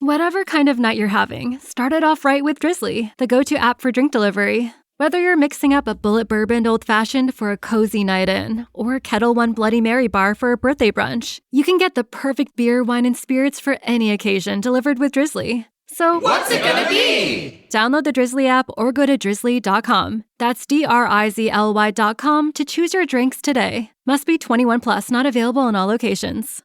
Whatever kind of night you're having, start it off right with Drizzly, the go-to app for drink delivery. Whether you're mixing up a bullet bourbon old-fashioned for a cozy night in, or Kettle One Bloody Mary bar for a birthday brunch, you can get the perfect beer, wine, and spirits for any occasion delivered with Drizzly. So, what's it gonna be? Download the Drizzly app or go to drizzly.com. That's DRIZLY.com to choose your drinks today. Must be 21 plus, not available in all locations.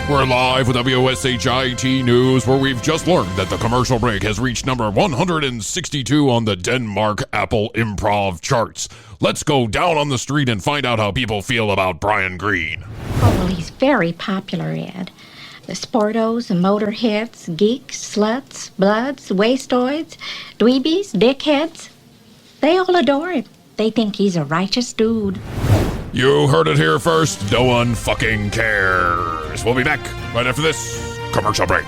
We're live with WSHIT News, where we've just learned that the commercial break has reached number 162 on the Denmark Apple Improv charts. Let's go down on the street and find out how people feel about Brian Green. Oh, well, he's very popular, Ed. The sportos, the motorheads, geeks, sluts, bloods, wastoids, dweebies, dickheads, they all adore him. They think he's a righteous dude. You heard it here first. No one fucking cares. We'll be back right after this commercial break.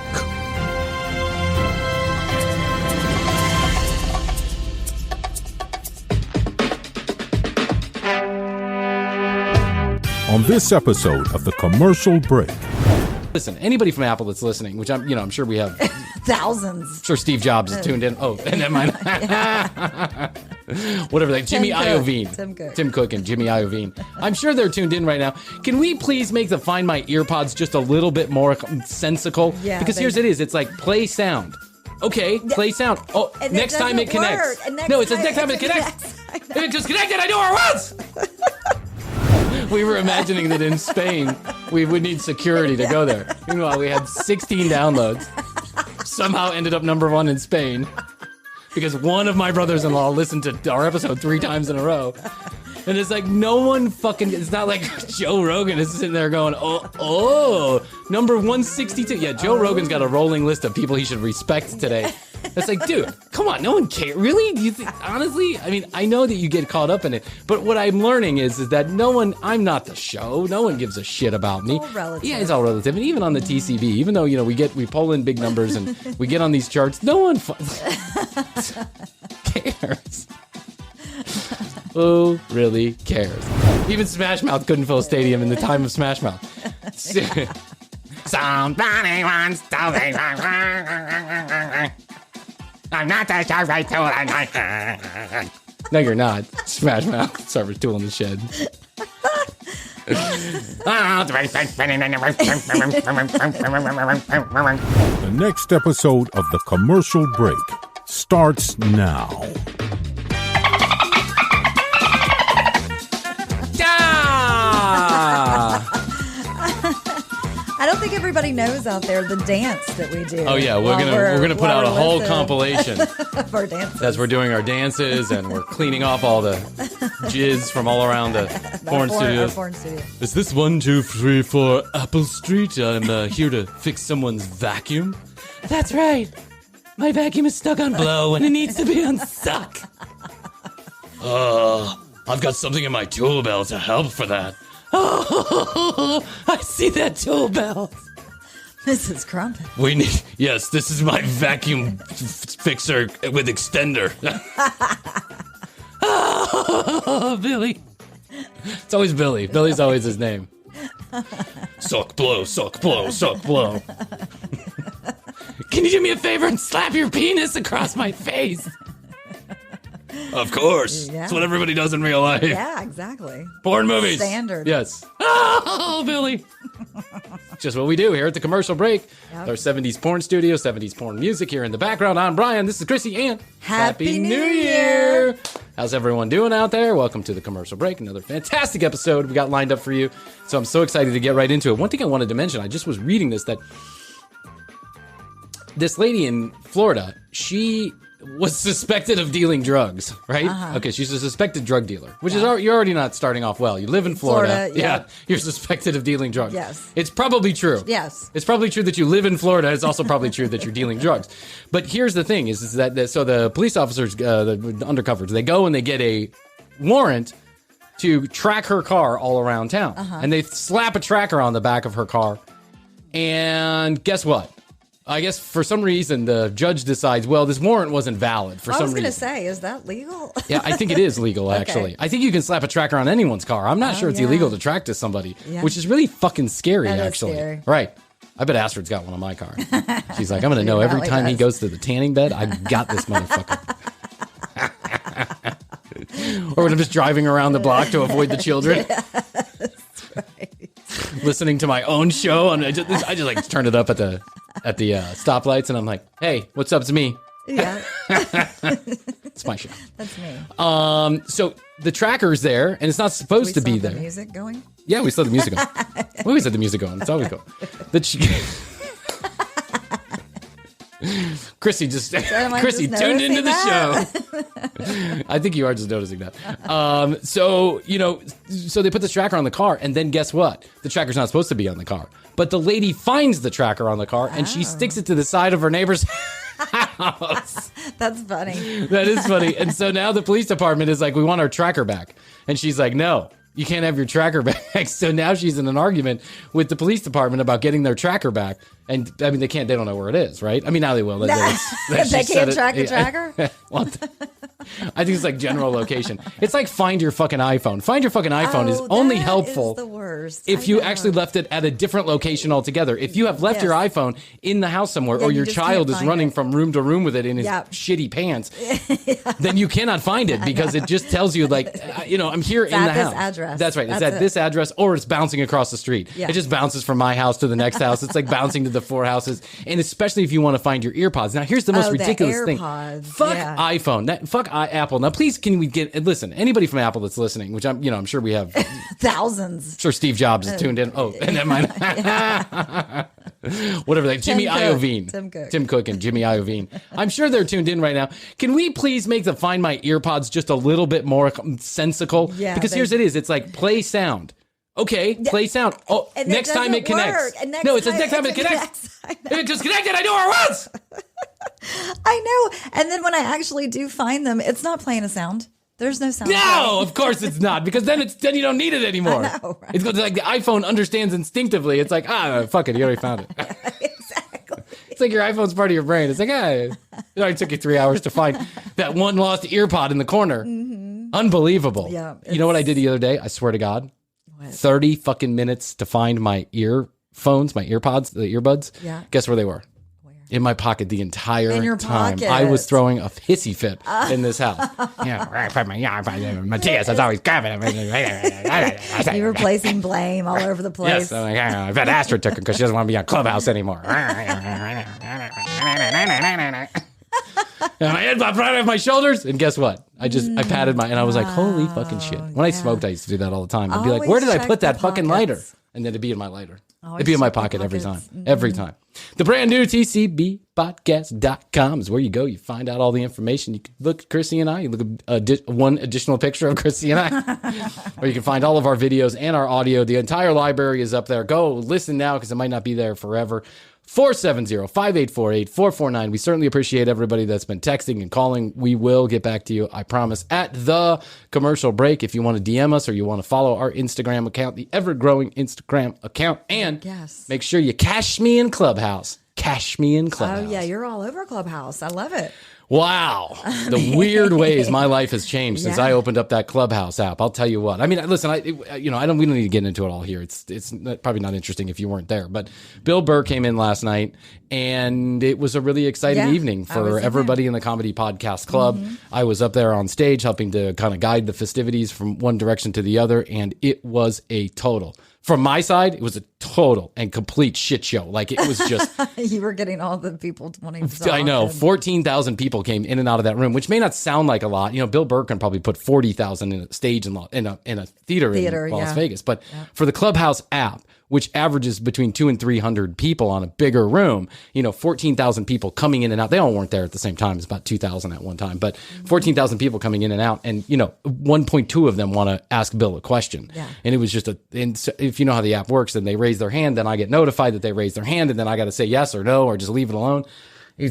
On this episode of the commercial break. Listen, anybody from Apple that's listening, which I'm sure we have thousands. I'm sure Steve Jobs is tuned in. Oh, and then mine. Whatever they, Jimmy Iovine. Tim Cook and Jimmy Iovine. I'm sure they're tuned in right now. Can we please make the Find My EarPods just a little bit more sensical? Yeah. Because here's it is. It's like play sound. Okay, play sound. Oh, and next time it connects. No, it says next time it connects. If it just connected, I knew where it was. We were imagining that in Spain, we would need security to go there. Meanwhile, we had 16 downloads. Somehow ended up number one in Spain. Because one of my brothers-in-law listened to our episode 3 times in a row. And it's like, no one fucking, it's not like Joe Rogan is sitting there going, oh, number 162. Yeah, Joe Rogan's got a rolling list of people he should respect today. It's like, dude, come on, no one cares. Really? Do you think, honestly? I mean, I know that you get caught up in it, but what I'm learning is that no one, I'm not the show. No one gives a shit about me. All relative. Yeah, it's all relative. And even on the TCB, even though, we pull in big numbers and we get on these charts, no one cares. Who really cares? Even Smash Mouth couldn't fill a stadium in the time of Smash Mouth. Somebody wants to be I'm not the servant tool. No, you're not. Smash Mouth. Servant tool in the shed. The next episode of the commercial break starts now. I don't think everybody knows out there the dance that we do. Oh yeah, we're gonna put out a whole compilation of our dances. As we're doing our dances and we're cleaning off all the jizz from all around the porn studios. Is this 1, 2, 3, 4 Apple Street? I'm here to fix someone's vacuum. That's right. My vacuum is stuck on blow and it needs to be unstuck. I've got something in my tool belt to help for that. Oh, I see that tool belt. Mrs. Crumpet. Yes, this is my vacuum fixer with extender. Oh, Billy. It's always Billy. Billy's always his name. Suck, blow, suck, blow, suck, blow. Can you do me a favor and slap your penis across my face? Of course. Yeah. That's what everybody does in real life. Yeah, exactly. Porn movies. Standard. Yes. Oh, Billy. Just what we do here at the commercial break. Yep. Our 70s porn studio, 70s porn music here in the background. I'm Brian. This is Krissy, and Happy New Year. How's everyone doing out there? Welcome to the commercial break. Another fantastic episode we got lined up for you. So I'm so excited to get right into it. One thing I wanted to mention, I just was reading that this lady in Florida, she was suspected of dealing drugs, right? Uh-huh. Okay, she's a suspected drug dealer, which is you're already not starting off well. You live in Florida. Yeah, you're suspected of dealing drugs. Yes. It's probably true. Yes. It's probably true that you live in Florida. It's also probably true that you're dealing drugs. But here's the thing is that so the police officers, the undercovers, they go and they get a warrant to track her car all around town. Uh-huh. And they slap a tracker on the back of her car. And guess what? I guess for some reason the judge decides, well, this warrant wasn't valid for some reason. I was going to say, is that legal? Yeah, I think it is legal, actually. I think you can slap a tracker on anyone's car. I'm not sure it's illegal to track to somebody, which is really fucking scary, actually. Scary. Right. I bet Astrid's got one on my car. She's like, I'm going to know every time he goes to the tanning bed, I got this motherfucker. Or when I'm just driving around the block to avoid the children. That's right. Listening to my own show, and I just like turn it up at the stoplights, and I'm like, "Hey, what's up? It's me." Yeah, it's my show. That's me. So the tracker's there, and it's not supposed to be there. The music going? Yeah, we still have the music going. We always have the music going. It's always going. Krissy Krissy tuned into the show. I think you are just noticing that. So they put this tracker on the car, and then guess what? The tracker's not supposed to be on the car. But the lady finds the tracker on the car, and she sticks it to the side of her neighbor's house. That's funny. That is funny. And so now the police department is like, we want our tracker back. And she's like, no. You can't have your tracker back. So now she's in an argument with the police department about getting their tracker back. And I mean, they don't know where it is, right? I mean, now they will. They can't track the tracker? Well, I think it's like general location. It's like find your fucking iPhone. Find your fucking iPhone is only helpful. Is the worst. If you actually left it at a different location altogether. If you have left your iPhone in the house somewhere, or your child is running from room to room with it in his shitty pants, then you cannot find it because it just tells you like, I'm here in the house. Address. That's right. It's at this address, or it's bouncing across the street. Yeah. It just bounces from my house to the next house. It's like bouncing to the 4 houses. And especially if you want to find your earpods. Now, here's the most ridiculous thing. Fuck iPhone. Fuck Apple. Now, please, can we listen, anybody from Apple that's listening, which I'm sure we have thousands. I'm sure Steve Jobs is tuned in. Oh, and then mine. Whatever Jimmy Iovine. Tim Cook and Jimmy Iovine. I'm sure they're tuned in right now. Can we please make the Find My Earpods just a little bit more sensical? Yeah. Because here's it is. It's like play sound. Okay, play sound. Oh, next time it connects. No, it says next time it connects. If it just connected, I knew where it was. I know. And then when I actually do find them, it's not playing a sound. There's no sound. No, of course it's not, because then you don't need it anymore. I know, right? It's like the iPhone understands instinctively. It's like, fuck it, you already found it. Exactly. It's like your iPhone's part of your brain. It's like, it already took you 3 hours to find that one lost earpod in the corner. Mm-hmm. Unbelievable. Yeah. You know what I did the other day? I swear to God. What? 30 fucking minutes to find my earphones, my earpods, the earbuds. Yeah. Guess where they were? In my pocket the entire in your time. Pocket. I was throwing a hissy fit in this house. Matthias is always grabbing it. You were placing blame all over the place. Yes, I bet Astrid took it because she doesn't want to be on Clubhouse anymore. And my head popped right off my shoulders, and guess what? I patted and I was like, holy fucking shit. When I smoked, I used to do that all the time. I'd be like, where did I put that fucking lighter? And then it'd be in my lighter. It'd be in my pocket every time. Mm-hmm. Every time. The brand new tcbpodcast.com is where you go. You find out all the information. You can look at Krissy and I. You look at one additional picture of Krissy and I. Or you can find all of our videos and our audio. The entire library is up there. Go listen now because it might not be there forever. 470-5848-449. We certainly appreciate everybody that's been texting and calling. We will get back to you, I promise, at the commercial break. If you want to DM us or you want to follow our Instagram account, the ever-growing Instagram account, and make sure you cash me in Clubhouse. Cash me in Clubhouse. Oh, yeah, you're all over Clubhouse. I love it. Wow. The weird ways my life has changed since I opened up that Clubhouse app. I'll tell you what. I mean, listen, we don't need to get into it all here. It's probably not interesting if you weren't there, but Bill Burr came in last night and it was a really exciting evening for everybody in the Comedy Podcast Club. Mm-hmm. I was up there on stage helping to kind of guide the festivities from one direction to the other. And it was a total. From my side, it was a total and complete shit show. Like, it was just... You were getting all the people wanting to talk. I know. 14,000 people came in and out of that room, which may not sound like a lot. Bill Burr can probably put 40,000 in a stage in a theater in Las Vegas. But for the Clubhouse app, which averages between 200 and 300 people on a bigger room, 14,000 people coming in and out. They all weren't there at the same time. It's about 2,000 at one time, but 14,000 people coming in and out. And, 1.2 of them want to ask Bill a question. Yeah. And it was just if you know how the app works, then they raise their hand, then I get notified that they raised their hand, and then I got to say yes or no, or just leave it alone.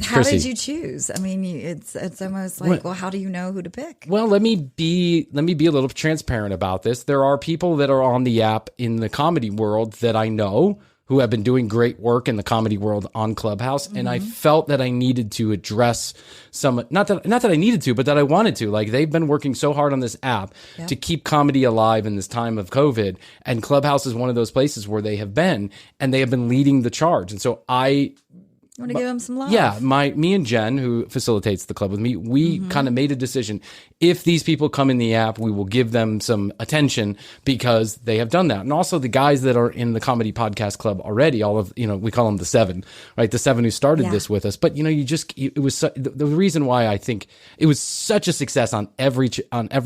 How did you choose? I mean, it's almost like, well, how do you know who to pick? Well, let me be a little transparent about this. There are people that are on the app in the comedy world that I know who have been doing great work in the comedy world on Clubhouse. And I felt that I needed to address some, not that I needed to, but that I wanted to. Like, they've been working so hard on this app to keep comedy alive in this time of COVID. And Clubhouse is one of those places where they have been, and they have been leading the charge. And so You want to give them some love? Yeah, me and Jen, who facilitates the club with me, we kind of made a decision. If these people come in the app, we will give them some attention because they have done that. And also the guys that are in the comedy podcast club already, all of, we call them the 7, right? The 7 who started this with us. But, it was the reason why I think it was such a success on every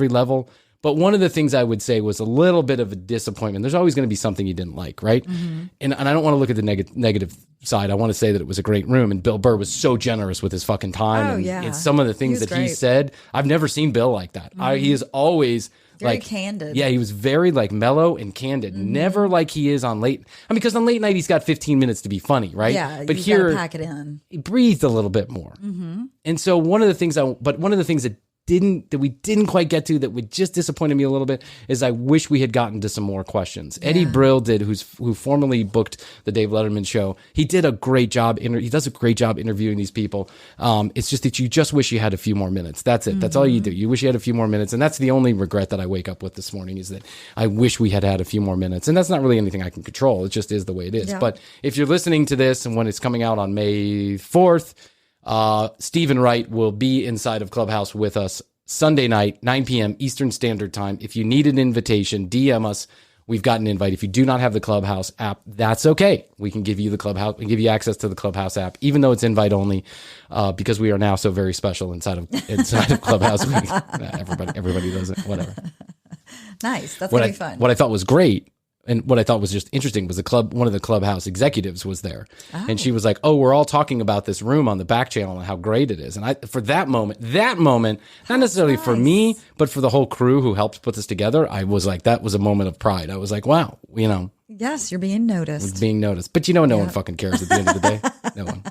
level. But one of the things I would say was a little bit of a disappointment. There's always going to be something you didn't like, right? And I don't want to look at the negative side. I want to say that it was a great room, and Bill Burr was so generous with his fucking time. And some of the things that he said, I've never seen Bill like that. He is always very candid. Yeah, he was very mellow and candid. Never like he is on late. Because on late night he's got 15 minutes to be funny, right? Yeah, but you here gotta pack it in. He breathed a little bit more. And so one of the things that we didn't quite get to, that would just disappointed me a little bit, is I wish we had gotten to some more questions. Eddie Brill who formerly booked the Dave Letterman show. He did a great job. He does a great job interviewing these people. It's just that you just wish you had a few more minutes. That's it. That's all you do. You wish you had a few more minutes. And that's the only regret that I wake up with this morning, is that I wish we had had a few more minutes. And that's not really anything I can control. It just is the way it is. Yeah. But if you're listening to this and when it's coming out on May 4th, Stephen Wright will be inside of Clubhouse with us Sunday night, 9 p.m. Eastern Standard Time. If you need an invitation, DM us. We've got an invite. If you do not have the Clubhouse app, that's okay. We can give you the Clubhouse. We give you access to the Clubhouse app, even though it's invite only, because we are now so very special inside of Clubhouse. Everybody does it. Whatever. Nice. That's gonna be fun. What I thought was great, and what I thought was just interesting, was one of the Clubhouse executives was there. And she was like, "Oh, we're all talking about this room on the back channel and how great it is." And for that moment, not necessarily for me, but for the whole crew who helped put this together, I was like, that was a moment of pride. I was like, wow, yes, you're being noticed. Being noticed. But no one fucking cares at the end of the day. No one.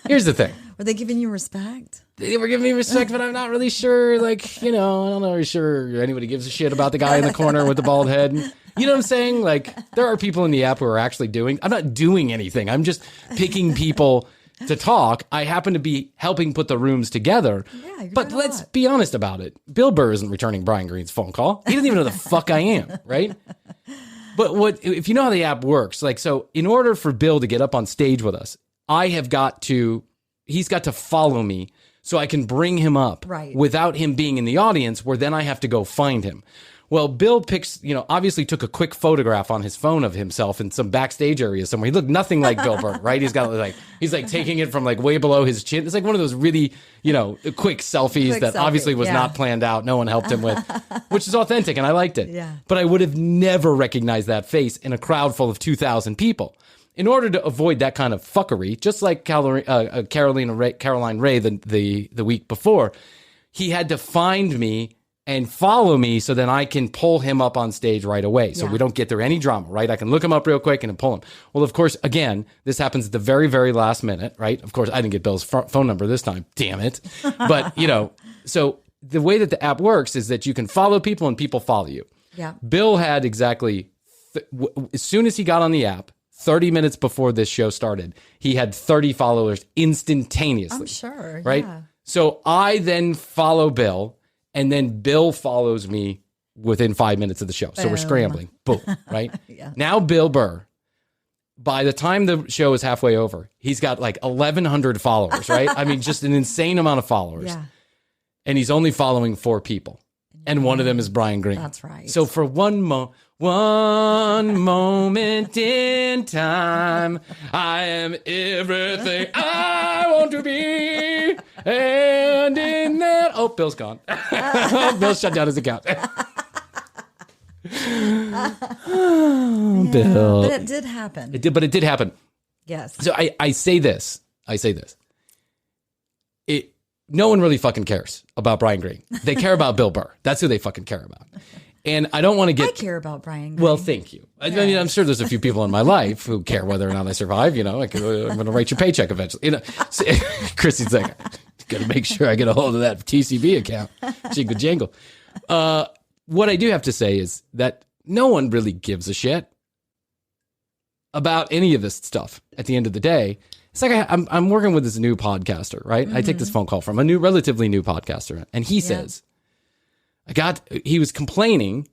Here's the thing. Were they giving you respect? They were giving me respect, but I'm not really sure, I'm not really sure anybody gives a shit about the guy in the corner with the bald head. You know what I'm saying? There are people in the app who are actually I'm not doing anything. I'm just picking people to talk. I happen to be helping put the rooms together. Yeah, but let's be honest about it. Bill Burr isn't returning Brian Green's phone call. He doesn't even know the fuck I am, right? But if you know how the app works, so in order for Bill to get up on stage with us, he's got to follow me so I can bring him up without him being in the audience, where then I have to go find him. Well, Bill obviously took a quick photograph on his phone of himself in some backstage area somewhere. He looked nothing like Bill Burr, right? He's got he's taking it from way below his chin. It's one of those really, quick selfies that obviously was not planned out. No one helped him with, which is authentic, and I liked it. Yeah. But I would have never recognized that face in a crowd full of 2,000 people. In order to avoid that kind of fuckery, just like Caroline Ray the week before, he had to find me and follow me so then I can pull him up on stage right away. So we don't get there any drama, right? I can look him up real quick and then pull him. Well, of course, again, this happens at the very, very last minute, right? Of course, I didn't get Bill's phone number this time. Damn it. But, so the way that the app works is that you can follow people and people follow you. Yeah. Bill had exactly, as soon as he got on the app, 30 minutes before this show started, he had 30 followers instantaneously. I'm sure. Right? Yeah. So I then follow Bill, and then Bill follows me within 5 minutes of the show. So we're scrambling. Boom. Right? Yeah. Now Bill Burr, by the time the show is halfway over, he's got 1,100 followers, right? I mean, just an insane amount of followers. Yeah. And he's only following 4 people. And one of them is Brian Green. That's right. So for one moment in time, I am everything I want to be. And in that... Oh, Bill's gone. Bill shut down his account. Bill. But it did happen. But it did happen. Yes. So I say this. No one really fucking cares about Brian Green. They care about Bill Burr. That's who they fucking care about. And I don't want to get... I care about Brian Green. Well, thank you. I mean, I'm sure there's a few people in my life who care whether or not I survive. I'm going to write your paycheck eventually. Krissy's like, got to make sure I get a hold of that TCB account. Jingle jangle. What I do have to say is that no one really gives a shit. about any of this stuff at the end of the day. It's like I'm working with this new podcaster, right? I take this phone call from a relatively new podcaster, and he says, he was complaining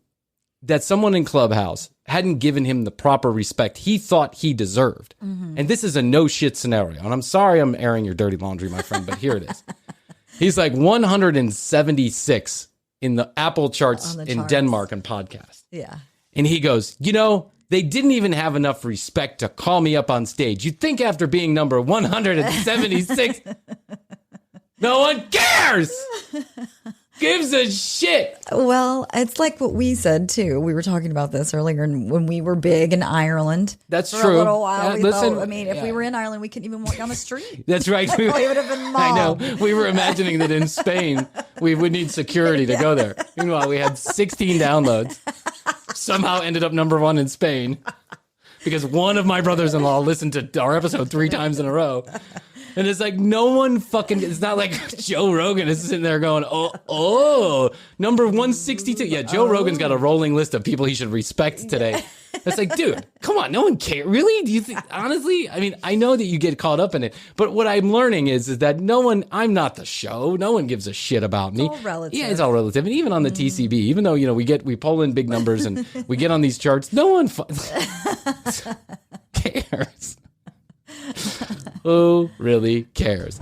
that someone in Clubhouse hadn't given him the proper respect he thought he deserved. And this is a no shit scenario. And I'm sorry I'm airing your dirty laundry, my friend, but here it is. He's like 176 in the Apple charts in Denmark on podcast. Yeah. And he goes, they didn't even have enough respect to call me up on stage. You'd think after being number 176, no one cares. Gives a shit. Well, it's like what we said too. We were talking about this earlier when we were big in Ireland. That's for true. A little while, Listen, if we were in Ireland, we couldn't even walk down the street. That's right. We would have been mobbed. I know. We were imagining that in Spain, we would need security to go there. Meanwhile, we had 16 downloads. Somehow ended up number 1 in Spain because one of my brothers-in-law listened to our episode 3 times in a row. And it's like no one it's not like Joe Rogan is sitting there going, oh, number 162. Yeah, Joe Rogan's got a rolling list of people he should respect today. It's like, dude, come on, no one cares. Really? Do you think, honestly? I mean, I know that you get caught up in it, but what I'm learning is that I'm not the show. No one gives a shit about me. It's all relative. Yeah, it's all relative. And even on the TCB, even though, we pull in big numbers and we get on these charts, no one cares. Who really cares?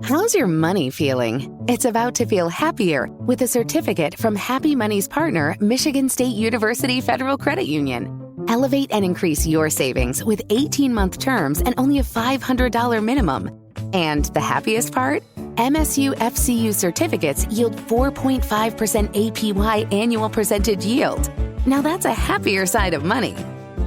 How's your money feeling? It's about to feel happier with a certificate from Happy Money's partner, Michigan State University Federal Credit Union. Elevate and increase your savings with 18-month terms and only a $500 minimum. And the happiest part? MSU FCU certificates yield 4.5% APY annual percentage yield. Now that's a happier side of money.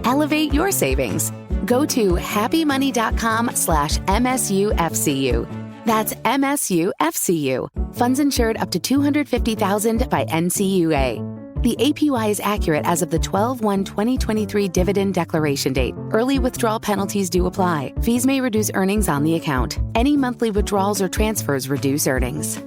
Elevate your savings. Go to happymmoney.com/MSUFCU. That's MSUFCU. Funds insured up to $250,000 by NCUA. The APY is accurate as of the 12/1/2023 dividend declaration date. Early withdrawal penalties do apply. Fees may reduce earnings on the account. Any monthly withdrawals or transfers reduce earnings.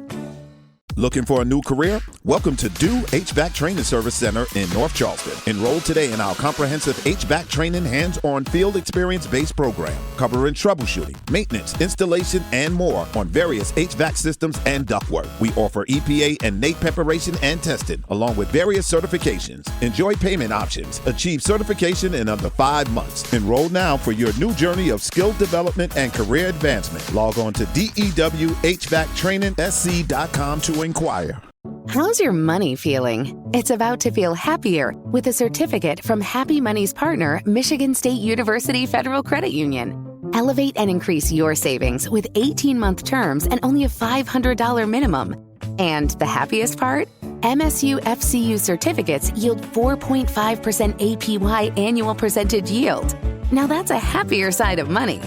Looking for a new career? Welcome to Do HVAC Training Service Center in North Charleston. Enroll today in our comprehensive HVAC training hands-on field experience-based program, covering troubleshooting, maintenance, installation, and more on various HVAC systems and ductwork. We offer EPA and NATE preparation and testing, along with various certifications. Enjoy payment options. Achieve certification in under 5 months. Enroll now for your new journey of skill development and career advancement. Log on to DEWHVACTrainingSC.com to inquire. How's your money feeling? It's about to feel happier with a certificate from Happy Money's partner, Michigan State University Federal Credit Union. Elevate and increase your savings with 18-month terms and only a $500 minimum. And the happiest part? MSU FCU certificates yield 4.5% APY annual percentage yield. Now that's a happier side of money.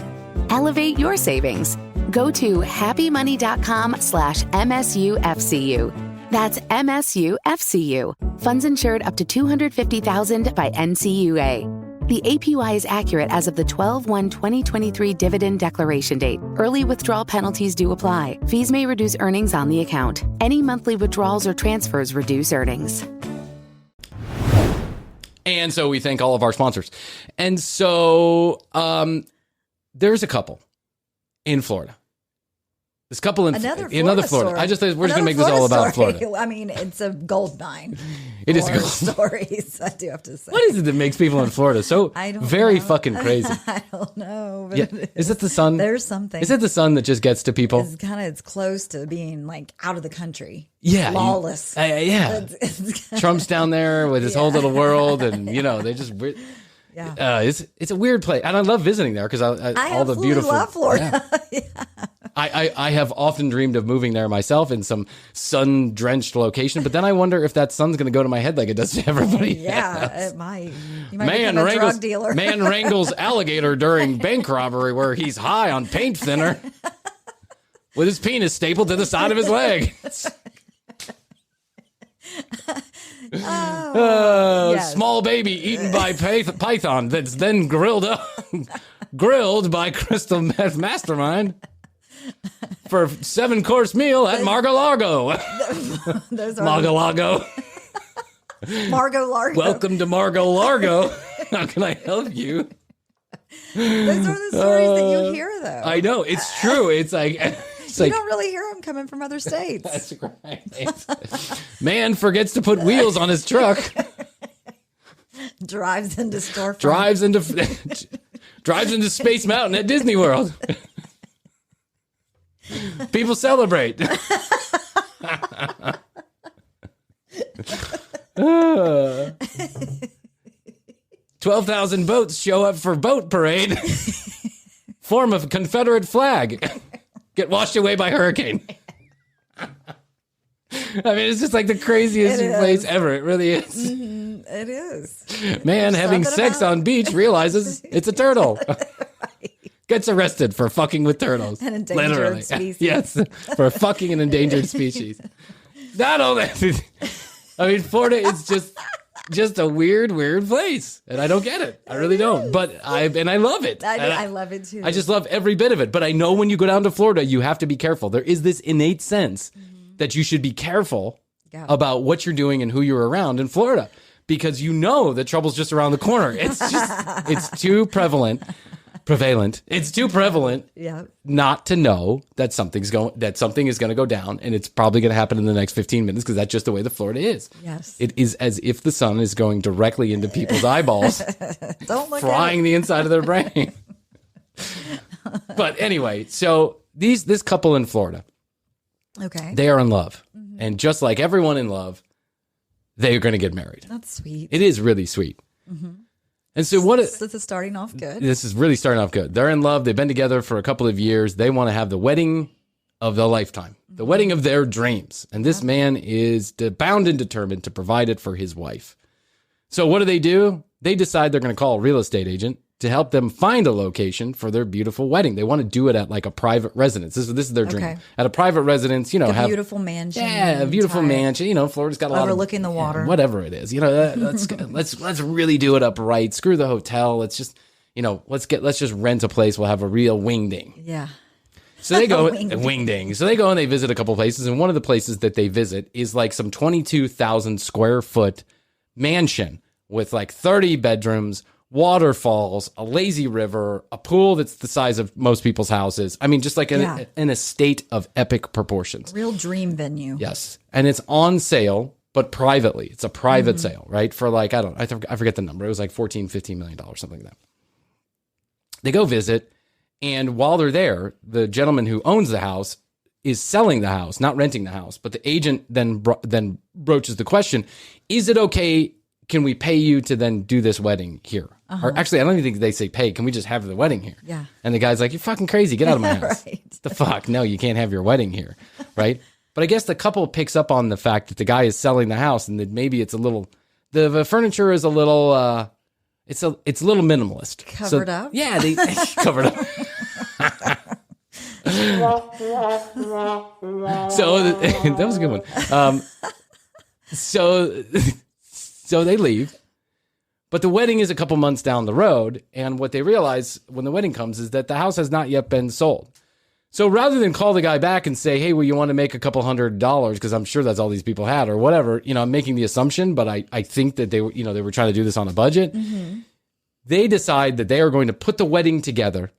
Elevate your savings. Go to happymmoney.com/MSUFCU. That's MSUFCU. Funds insured up to $250,000 by NCUA. The APY is accurate as of the 12/1/2023 dividend declaration date. Early withdrawal penalties do apply. Fees may reduce earnings on the account. Any monthly withdrawals or transfers reduce earnings. And so we thank all of our sponsors. And so there's a couple in Florida. This couple in another Florida. Story. We're just going to make this all about Florida. I mean, it's a gold mine. It is gold stories. I do have to say. What is it that makes people in Florida so very fucking crazy? I don't know. But yeah. Is it the sun? There's something. Is it the sun that just gets to people? It's close to being like out of the country. Yeah, lawless. Yeah. Trump's down there with his whole little world, and they just. Yeah. It's a weird place, and I love visiting there because I all the beautiful. Love Florida. Yeah. I have often dreamed of moving there myself in some sun-drenched location, but then I wonder if that sun's going to go to my head like it does to everybody. Yeah, it might. You might become a drug dealer. Man wrangles alligator during bank robbery where he's high on paint thinner with his penis stapled to the side of his leg. Yes. Small baby eaten by python that's then grilled by Crystal Meth Mastermind for 7-course meal at Mar-a-Lago. Those are Mar-a-Lago. Margo Largo. Welcome to Margo Largo. How can I help you? Those are the stories that you hear, though. I know. It's true. It's like... You don't really hear them coming from other states. That's right. Man forgets to put wheels on his truck. Drives into storefront. Drives into Space Mountain at Disney World. People celebrate. 12,000 boats show up for boat parade. Form of Confederate flag. Get washed away by hurricane. I mean, it's just like the craziest place ever. It really is. Mm-hmm. It is. Man having sex on beach realizes it's a turtle. Gets arrested for fucking with turtles. An endangered species. Yes, for fucking an endangered species. Not only... I mean, Florida is just a weird place, and I don't get it. I really don't. But I love it. I love it too. I just love every bit of it. But I know when you go down to Florida, you have to be careful. There is this innate sense that you should be careful about what you're doing and who you're around in Florida, because you know that trouble's just around the corner. It's too prevalent. It's too prevalent not to know that something is going to go down, and it's probably going to happen in the next 15 minutes, because that's just the way the Florida is. Yes. It is as if the sun is going directly into people's eyeballs, frying the inside of their brain. But anyway, so this couple in Florida, they are in love. Mm-hmm. And just like everyone in love, they are going to get married. That's sweet. It is really sweet. Mm-hmm. And so this is starting off good. This is really starting off good. They're in love. They've been together for a couple of years. They want to have the wedding of their lifetime, the wedding of their dreams. And this man is bound and determined to provide it for his wife. So what do? They decide they're going to call a real estate agent to help them find a location for their beautiful wedding. They want to do it at like a private residence. This is their dream. At a private residence, a beautiful mansion. Yeah, a beautiful mansion. Florida's got a lot of overlooking the water. Whatever it is. Let's really do it up right. Screw the hotel. Let's just, let's just rent a place. We'll have a real wingding. Yeah. So they go wingding. So they go and they visit a couple places, and one of the places that they visit is like some 22,000 square foot mansion with like 30 bedrooms, waterfalls, a lazy river, a pool that's the size of most people's houses. I mean, just like an estate of epic proportions. Real dream venue. Yes. And it's on sale, but privately. It's a private sale, right? For like, I forget the number. It was like $14-15 million, something like that. They go visit, and while they're there, the gentleman who owns the house is selling the house, not renting the house. But the agent then broaches the question, is it okay? Can we pay you to then do this wedding here? Or actually, I don't even think they say pay. Can we just have the wedding here? Yeah. And the guy's like, you're fucking crazy. Get out of my house. Right. The fuck? No, you can't have your wedding here. Right? But I guess the couple picks up on the fact that the guy is selling the house, and that maybe it's a little, the furniture is a little, it's a little minimalist. Covered up? Yeah, they covered up. So that was a good one. So they leave, but the wedding is a couple months down the road. And what they realize when the wedding comes is that the house has not yet been sold. So rather than call the guy back and say, hey, well, you want to make a couple $100, because I'm sure that's all these people had or whatever, I'm making the assumption, but I think that they were trying to do this on a budget. Mm-hmm. They decide that they are going to put the wedding together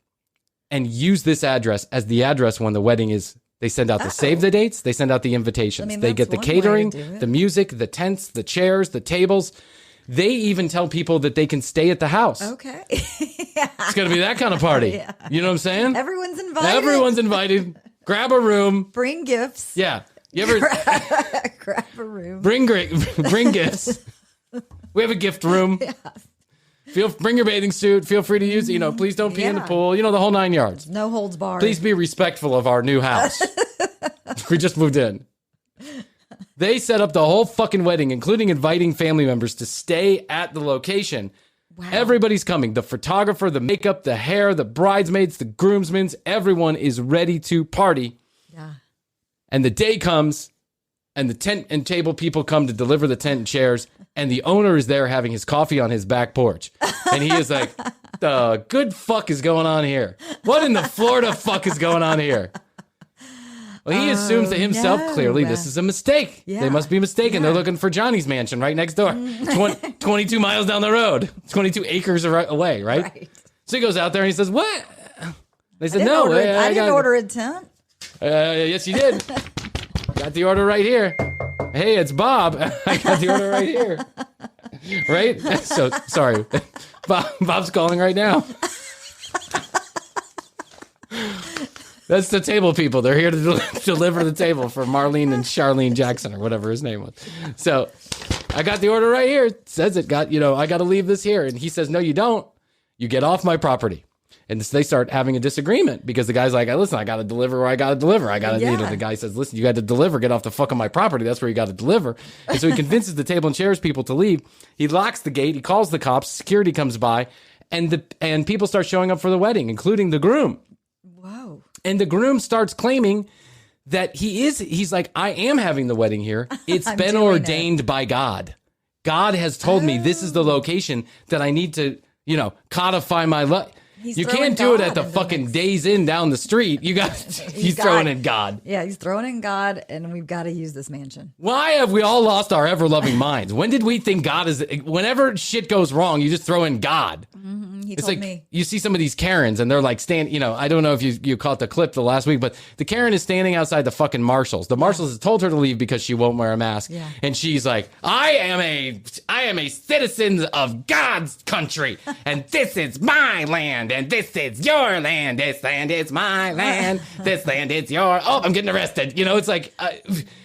and use this address as the address when the wedding is. They send out the save the dates. They send out the invitations. They get the catering, the music, the tents, the chairs, the tables. They even tell people that they can stay at the house. Okay. It's going to be that kind of party. Yeah. You know what I'm saying? Everyone's invited. Grab a room. Bring gifts. Yeah. You ever grab a room. Bring gifts. We have a gift room. Yeah. Bring your bathing suit. Feel free to use it. Please don't pee in the pool. The whole 9 yards. No holds barred. Please be respectful of our new house. We just moved in. They set up the whole fucking wedding, including inviting family members to stay at the location. Wow. Everybody's coming. The photographer, the makeup, the hair, the bridesmaids, the groomsmen. Everyone is ready to party. Yeah. And the day comes, and the tent and table people come to deliver the tent and chairs, and the owner is there having his coffee on his back porch. And he is like, the good fuck is going on here? What in the Florida fuck is going on here? Well, he assumes to himself, clearly, this is a mistake. Yeah. They must be mistaken. Yeah. They're looking for Johnny's mansion right next door. 22 miles down the road. 22 acres away, right? So he goes out there and he says, what? They said, no. I didn't order a tent. Yes, you did. Got the order right here. Hey, it's Bob. I got the order right here. Right? So, sorry. Bob's calling right now. That's the table people. They're here to deliver the table for Marlene and Charlene Jackson or whatever his name was. So I got the order right here. It says I got to leave this here. And he says, no, you don't. You get off my property. And they start having a disagreement because the guy's like, listen, I got to deliver where I got to deliver. The guy says, listen, you got to deliver. Get off the fuck of my property. That's where you got to deliver. And so he convinces the table and chairs people to leave. He locks the gate. He calls the cops. Security comes by. And people start showing up for the wedding, including the groom. Whoa. And the groom starts claiming that he's like, I am having the wedding here. It's been ordained by God. God has told me this is the location that I need to, codify my life. You can't do it at the fucking Days Inn down the street. He's throwing in God. Yeah, he's throwing in God, and we've got to use this mansion. Why have we all lost our ever-loving minds? When did we think God is... Whenever shit goes wrong, you just throw in God. Mm-hmm. He It's told like me. you see some of these Karens and they're like I don't know if you caught the clip the last week, but the Karen is standing outside the fucking Marshalls. The Marshalls has told her to leave because she won't wear a mask. Yeah. And she's like, I am a citizen of God's country and this is my land and this is your land. This land is my land. This land is your... Oh, I'm getting arrested. It's like...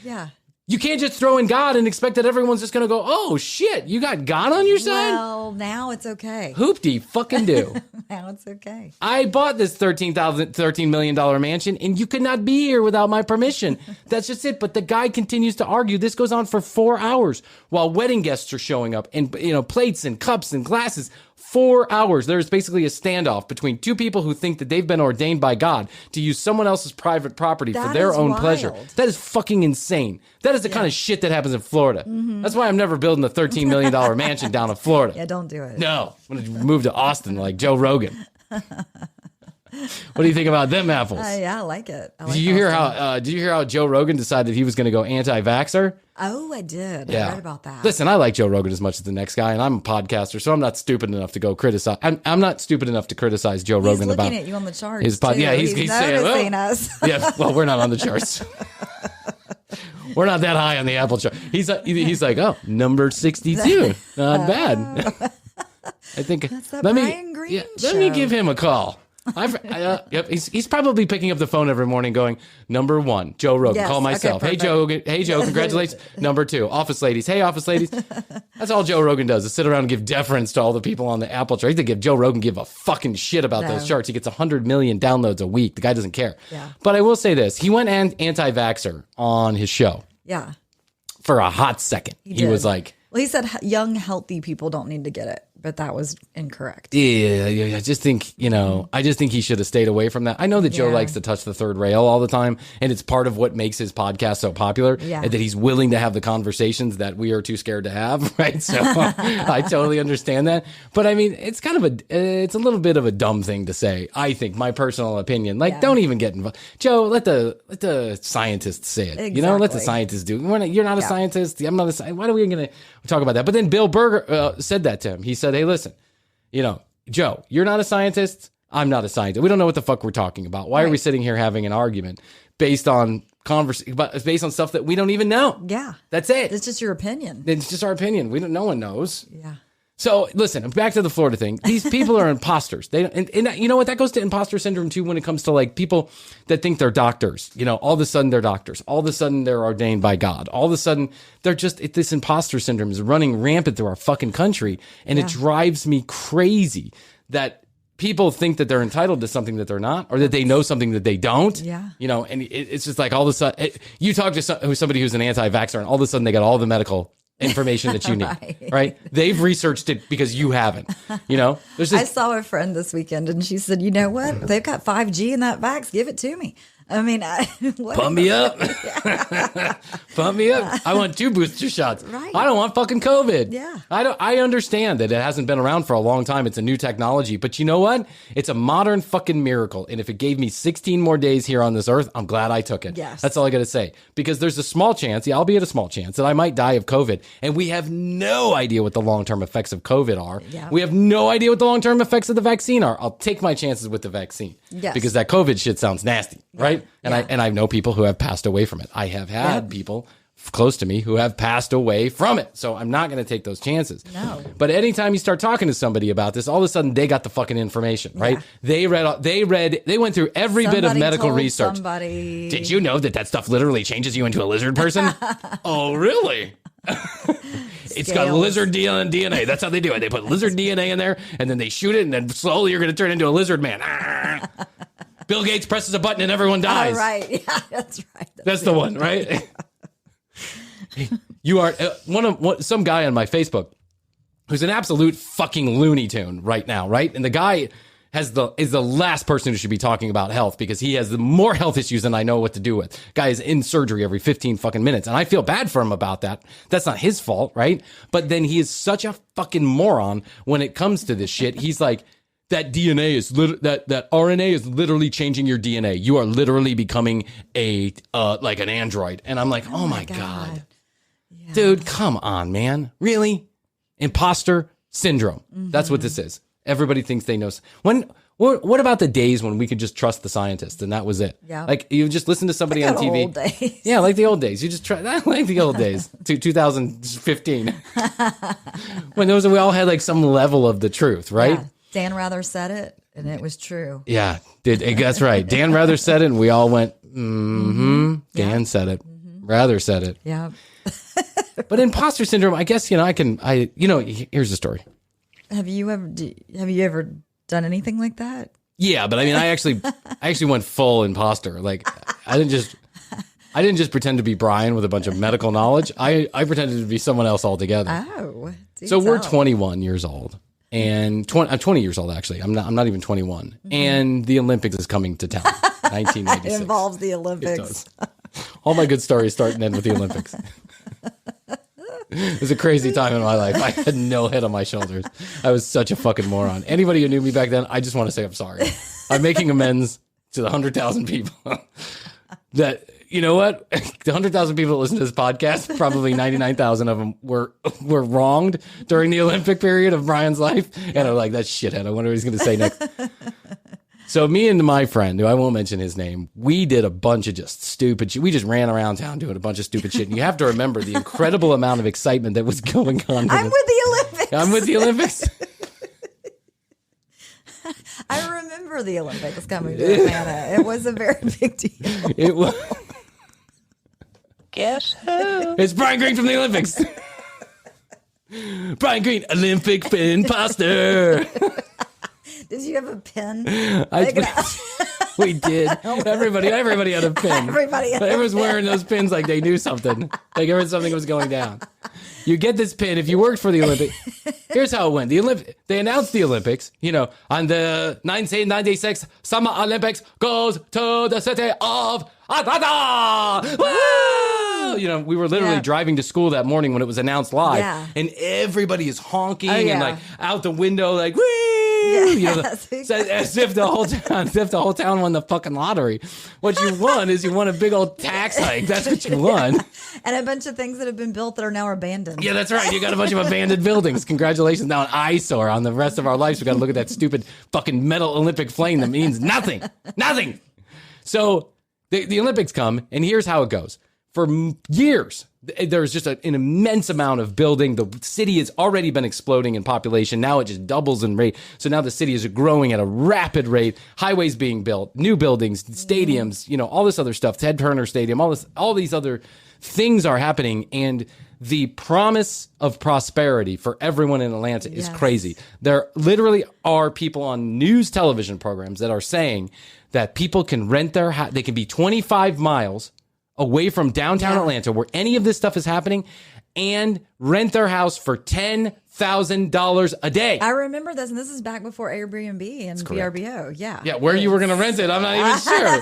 Yeah. You can't just throw in God and expect that everyone's just going to go, oh, shit, you got God on your side? Well, now it's okay. Hoopty fucking do. Now it's okay. I bought this $13 million mansion, and you could not be here without my permission. That's just it. But the guy continues to argue. This goes on for 4 hours while wedding guests are showing up and, plates and cups and glasses. 4 hours. There's basically a standoff between two people who think that they've been ordained by God to use someone else's private property for their own pleasure. That is fucking insane. That is the kind of shit that happens in Florida. Mm-hmm. That's why I'm never building a $13 million mansion down in Florida. Yeah, don't do it. No. I'm going to move to Austin like Joe Rogan. What do you think about them apples? Yeah, I like it. Did you hear how Joe Rogan decided he was going to go anti-vaxxer? Oh, I did. Yeah. I read about that. Listen, I like Joe Rogan as much as the next guy, and I'm a podcaster, so I'm not stupid enough to go criticize. I'm not stupid enough to criticize Joe Rogan about looking at you on the charts. his pod. Too. Yeah, he's saying, noticing us. Yeah, well, we're not on the charts. We're not that high on the Apple chart. He's like, oh, number 62, not bad. I think That's that Bryan Green show. Let me give him a call. Yep, he's probably picking up the phone every morning going, number 1, Joe Rogan, Yes, call myself. okay, Hey, Joe, congratulations. Number 2, office ladies. Hey, office ladies. That's all Joe Rogan does is sit around and give deference to all the people on the Apple chart. He doesn't give Joe Rogan give a fucking shit about those charts. He gets 100 million downloads a week. The guy doesn't care. Yeah. But I will say this. He went anti-vaxxer on his show. Yeah. For a hot second. He was like... Well, he said young, healthy people don't need to get it, but that was incorrect. Yeah, I just think, he should have stayed away from that. I know that Joe likes to touch the third rail all the time, and it's part of what makes his podcast so popular, and that he's willing to have the conversations that we are too scared to have, right? So I totally understand that. But I mean, it's kind of it's a little bit of a dumb thing to say, I think, my personal opinion. Like, don't even get involved. Joe, let the scientists say it. Exactly. Let the scientists do it. You're not a scientist. I'm not a scientist. Why are we going to talk about that? But then Bill Burr said that to him. He said, hey, listen, Joe, you're not a scientist. I'm not a scientist. We don't know what the fuck we're talking about. Why are we sitting here having an argument based on based on stuff that we don't even know? Yeah. That's it. It's just your opinion. It's just our opinion. No one knows. Yeah. So listen, back to the Florida thing. These people are imposters. And you know what? That goes to imposter syndrome too when it comes to like people that think they're doctors. All of a sudden they're doctors. All of a sudden they're ordained by God. All of a sudden they're this imposter syndrome is running rampant through our fucking country. And it drives me crazy that people think that they're entitled to something that they're not, or that they know something that they don't. Yeah. And it's just like all of a sudden you talk to somebody who's an anti-vaxxer and all of a sudden they got all the medical information that you need, right? They've researched it because you haven't, I saw a friend this weekend and she said, you know what? They've got 5G in that vax. Give it to me. I mean, pump me up. Pump me up. I want 2 booster shots. Right. I don't want fucking COVID. Yeah. I understand that it hasn't been around for a long time. It's a new technology, but you know what? It's a modern fucking miracle. And if it gave me 16 more days here on this earth, I'm glad I took it. Yes. That's all I got to say. Because there's a small chance, albeit a small chance, that I might die of COVID. And we have no idea what the long-term effects of COVID are. Yeah. We have no idea what the long-term effects of the vaccine are. I'll take my chances with the vaccine. Yes. Because that COVID shit sounds nasty, right? And Yeah. I know people who have passed away from it. I have had people close to me who have passed away from it. So I'm not going to take those chances. No. But anytime you start talking to somebody about this, all of a sudden they got the fucking information, right? They went through every bit of Somebody medical told research. somebody. Did you know that stuff literally changes you into a lizard person? Oh, really? It's got Scales. lizard DNA. That's how they do it. They put lizard DNA in there, and then they shoot it, and then slowly you're going to turn into a lizard man. Ah. Bill Gates presses a button, and everyone dies. Oh, right. Yeah, that's right. That's the one, right? You are some guy on my Facebook who's an absolute fucking Looney Tune right now, right? And the guy is the last person who should be talking about health because he has more health issues than I know what to do with. Guy is in surgery every 15 fucking minutes, and I feel bad for him about that. That's not his fault, right? But then he is such a fucking moron when it comes to this shit. He's like, that DNA is that RNA is literally changing your DNA. You are literally becoming like an android. And I'm like, oh my God. Yeah. Dude, come on, man. Really? Imposter syndrome. Mm-hmm. That's what this is. Everybody thinks they know. What about the days when we could just trust the scientists and that was it? Yeah. Like you just listen to somebody on TV. Old days. Yeah, like the old days. You just try like the old days. 2015. When we all had like some level of the truth, right? Yeah. Dan Rather said it, and it was true. Yeah, that's right. Dan Rather said it, and we all went, mm-hmm. Dan said it. Mm-hmm. Rather said it. Yeah. But imposter syndrome, I guess, here's the story. Have you ever done anything like that? Yeah, but I mean, I actually went full imposter. Like, I didn't just pretend to be Bryan with a bunch of medical knowledge. I pretended to be someone else altogether. Oh. So we're 21 years old. And I'm 20 years old, actually. I'm not even 21. Mm-hmm. And the Olympics is coming to town. 1986. It involves the Olympics. It does. All my good stories start and end with the Olympics. It was a crazy time in my life. I had no head on my shoulders. I was such a fucking moron. Anybody who knew me back then, I just want to say I'm sorry. I'm making amends to the 100,000 people that, you know what? The 100,000 people that listen to this podcast, probably 99,000 of them were wronged during the Olympic period of Bryan's life. And I'm like, that shithead. I wonder what he's going to say next. So me and my friend, who I won't mention his name, we did a bunch of just stupid shit. We just ran around town doing a bunch of stupid shit. And you have to remember the incredible amount of excitement that was going on. I'm with the Olympics. I'm with the Olympics. I remember the Olympics coming to Atlanta. It was a very big deal. It was. Guess who? It's Bryan Green from the Olympics. Bryan Green, Olympic imposter. Did you have a pen? We did. Everybody had a pin. Everyone was wearing those pins like they knew something. Like something was going down. You get this pin if you worked for the Olympics. Here's how it went. They announced the Olympics, on the 1996 Summer Olympics goes to the city of Atlanta. Woo! We were literally driving to school that morning when it was announced live. Yeah. And everybody is honking and like out the window like, whee! As if the whole town won the fucking lottery. What you won is you won a big old tax hike. That's what you won. And a bunch of things that have been built that are now abandoned. Yeah, that's right. You got a bunch of abandoned buildings. Congratulations. Now an eyesore on the rest of our lives. We got to look at that stupid fucking metal Olympic flame that means nothing. Nothing. So the Olympics come, and here's how it goes. For years, there's just an immense amount of building. The city has already been exploding in population. Now it just doubles in rate. So now the city is growing at a rapid rate. Highways being built, new buildings, stadiums, all this other stuff. Ted Turner Stadium, all these other things are happening. And the promise of prosperity for everyone in Atlanta is crazy. There literally are people on news television programs that are saying that people can rent their house. They can be 25 miles away from downtown Atlanta where any of this stuff is happening and rent their house for $10,000 a day. I remember this, and this is back before Airbnb and VRBO. Yeah. Yeah, where you were going to rent it, I'm not even sure.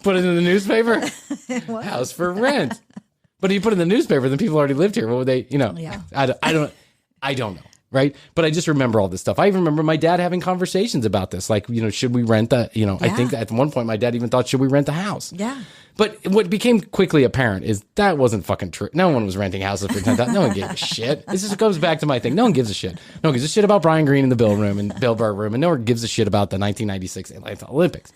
Put it in the newspaper? House for rent. But if you put it in the newspaper, then people already lived here. What would they, Yeah. I don't know. Right. But I just remember all this stuff. I even remember my dad having conversations about this. Like, should we rent I think at one point my dad even thought, should we rent the house? Yeah. But what became quickly apparent is that wasn't fucking true. No one was renting houses for $10,000. No one gave a shit. This just goes back to my thing. No one gives a shit. No one gives a shit about Brian Green in the Bill room and Bill Burr room. And no one gives a shit about the 1996 Atlanta Olympics.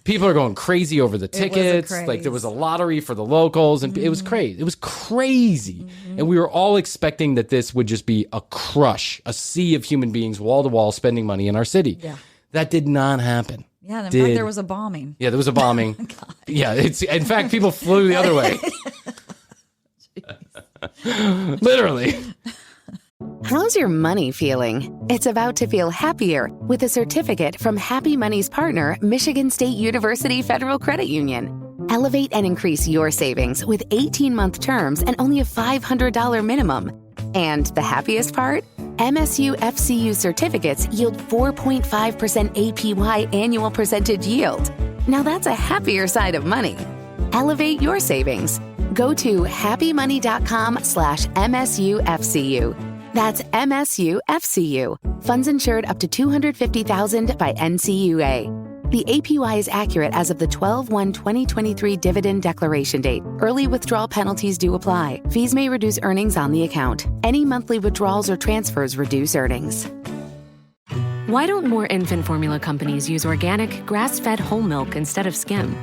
People are going crazy over the tickets. Like there was a lottery for the locals and it was crazy. It was crazy. Mm-hmm. And we were all expecting that this would just be a crush, a sea of human beings wall to wall spending money in our city. Yeah. That did not happen. Yeah, in fact, there was a bombing. Yeah, there was a bombing. Yeah, in fact, people flew the other way. Literally. How's your money feeling? It's about to feel happier with a certificate from Happy Money's partner, Michigan State University Federal Credit Union. Elevate and increase your savings with 18-month terms and only a $500 minimum. And the happiest part? MSU FCU certificates yield 4.5% APY annual percentage yield. Now that's a happier side of money. Elevate your savings. Go to happymoney.com/MSUFCU. That's MSUFCU. Funds insured up to $250,000 by NCUA. The APY is accurate as of the 12/1/2023 dividend declaration date. Early withdrawal penalties do apply. Fees may reduce earnings on the account. Any monthly withdrawals or transfers reduce earnings. Why don't more infant formula companies use organic, grass-fed whole milk instead of skim?